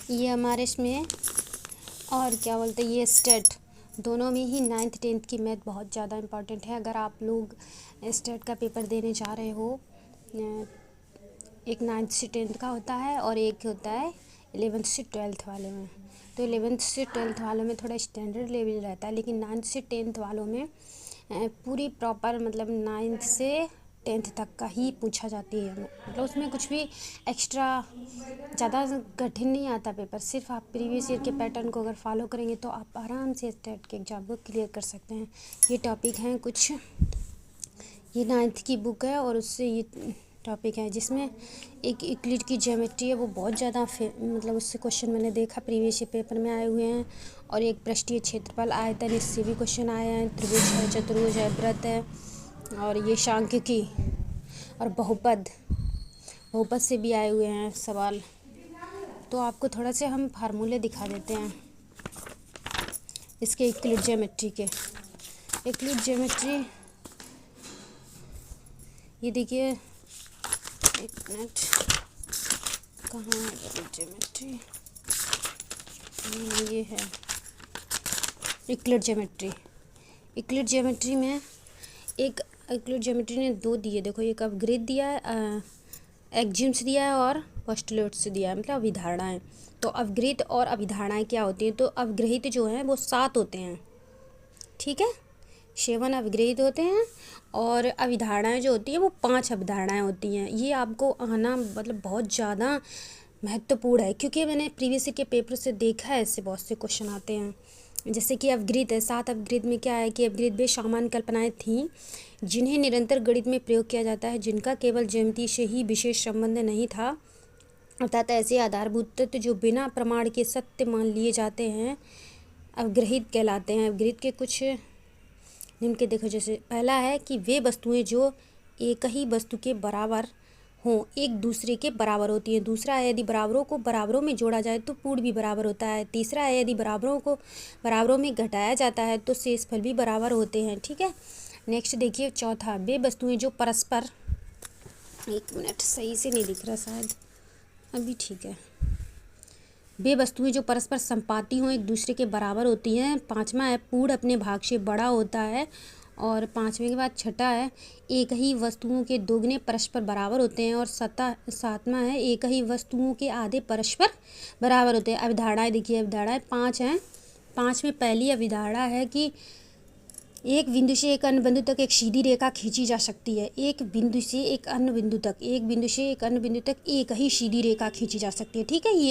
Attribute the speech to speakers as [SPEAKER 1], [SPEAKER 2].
[SPEAKER 1] ये हमारे इसमें और क्या बोलते हैं, ये स्टेट दोनों में ही 9th 10th की मैथ बहुत ज़्यादा इम्पॉर्टेंट है। अगर आप लोग स्टेट का पेपर देने जा रहे हो, एक 9th से 10th का होता है और एक होता है 11th से 12th वाले में। तो 11th से 12th वालों में थोड़ा स्टैंडर्ड लेवल रहता है, लेकिन 9th से 10th वालों में पूरी प्रॉपर मतलब 9th से 10th तक का ही पूछा जाती है। मतलब उसमें कुछ भी एक्स्ट्रा ज़्यादा कठिन नहीं आता पेपर। सिर्फ आप प्रीवियस ईयर के पैटर्न को अगर फॉलो करेंगे तो आप आराम से स्टेट के एग्ज़ाम को क्लियर कर सकते हैं। ये टॉपिक हैं कुछ, ये 9th की बुक है और उससे ये टॉपिक है जिसमें एक यूक्लिड की ज्योमेट्री है, वो बहुत ज़्यादा मतलब उससे क्वेश्चन मैंने देखा प्रीवियस ईयर पेपर में आए हुए हैं। और एक पृष्ठीय क्षेत्रफल आयतन, इससे भी क्वेश्चन आए हैं। त्रिभुज है, चतुर्भुज है, वृत्त है, और ये सांख्यिकी और बहुपद से भी आए हुए हैं सवाल। तो आपको थोड़ा से हम फार्मूले दिखा देते हैं इसके यूक्लिड ज्योमेट्री के। यूक्लिड ज्योमेट्री ये देखिए, एक मिनट, कहाँ है यूक्लिड ज्योमेट्री? ये है यूक्लिड ज्योमेट्री। यूक्लिड ज्योमेट्री में एक यूक्लिड ज्योमेट्री ने दो दिए, देखो एक अवग्रहित दिया है, एक्जिम्स दिया है और पोस्टुलेट्स दिया है, मतलब अभिधारणाएं। तो अवग्रहित और अभिधारणाएं क्या होती हैं? तो अवग्रहित जो हैं वो 7 होते हैं, ठीक है, 7 अवग्रहित होते हैं, और अभिधारणाएं जो होती हैं वो 5 अभिधारणाएं होती हैं। ये आपको आना मतलब बहुत ज़्यादा महत्वपूर्ण है, क्योंकि मैंने प्रीवियस के पेपर से देखा है, इससे बहुत से क्वेश्चन आते हैं। जैसे कि अवग्रहित है, 7 अवग्रहित में क्या है कि अवग्रहित वे सामान्य कल्पनाएं थीं जिन्हें निरंतर गणित में प्रयोग किया जाता है, जिनका केवल ज्यामिति से ही विशेष संबंध नहीं था, अर्थात ऐसे आधारभूत तत्व जो बिना प्रमाण के सत्य मान लिए जाते हैं अवग्रहित कहलाते हैं। अवग्रहित के कुछ निम्न के देखो, जैसे पहला है कि वे वस्तुएं जो एक ही वस्तु के बराबर हों एक दूसरे के बराबर होती हैं। दूसरा है यदि बराबरों को बराबरों में जोड़ा जाए तो पूर्ण भी बराबर होता है। तीसरा है यदि बराबरों को बराबरों में घटाया जाता है तो शेषफल भी बराबर होते हैं, ठीक है। नेक्स्ट देखिए चौथा, वे वस्तुएं जो परस्पर, एक मिनट सही से नहीं दिख रहा शायद, अभी ठीक है, वे वस्तुएं जो परस्पर संपाती हों एक दूसरे के बराबर होती हैं। पांचवा है पूर्ण अपने भाग से बड़ा होता है, और पांचवें के बाद छठा है एक ही वस्तुओं के दोगुने परस्पर बराबर होते हैं, और सातवां है एक ही वस्तुओं के आधे परस्पर बराबर होते हैं। अवधारणाएं देखिए, अवधारणाएं 5 हैं। 5 में पहली अवधारणा है कि एक बिंदु से एक अन्य बिंदु तक एक सीधी रेखा खींची जा सकती है। एक बिंदु से एक अन्य बिंदु तक एक ही सीधी रेखा खींची जा सकती है, ठीक है। ये